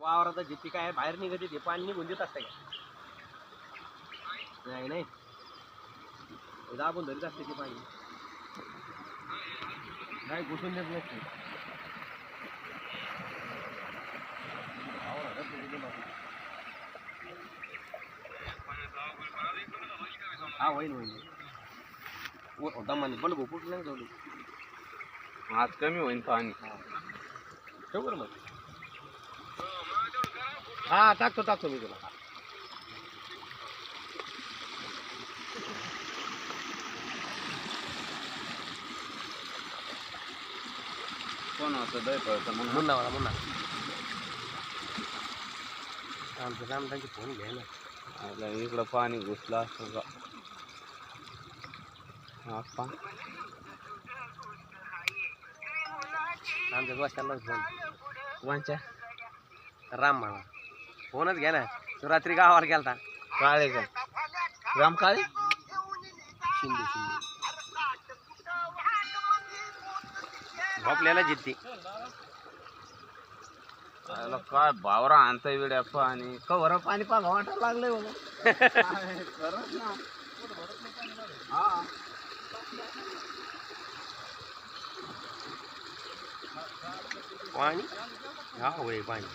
वावरात जिथे काय बाहेर निघते ते पाणी निघून देत असते का? नाही नाही दाबून धरीत असते ते पाणी नाही घुसून देत नसते. हा होईल होईल दमाने पण भोपूट नाही जाऊ आज कमी होईल पाणी. ठेव बरं मग. हा टाकतो मी तुला. कोण असं दय पळतं मग मुन्ना आमचं रामदांची फोन घ्या ना. इकडं पाणी घुसलं असं का? आमच्या दोस्ताला फोन कोणच्या राम मला फोनच घ्या ना. तो रात्री गावाला गेलता. काळे का राम काळे शिंदे झोपल्याला जिद्दी काय भावरा आणता वेड्या पाणी कवर पाणी पागा वाटायला लागलंय बाबा. खरंच ना. हा पाणी हा होय पाणी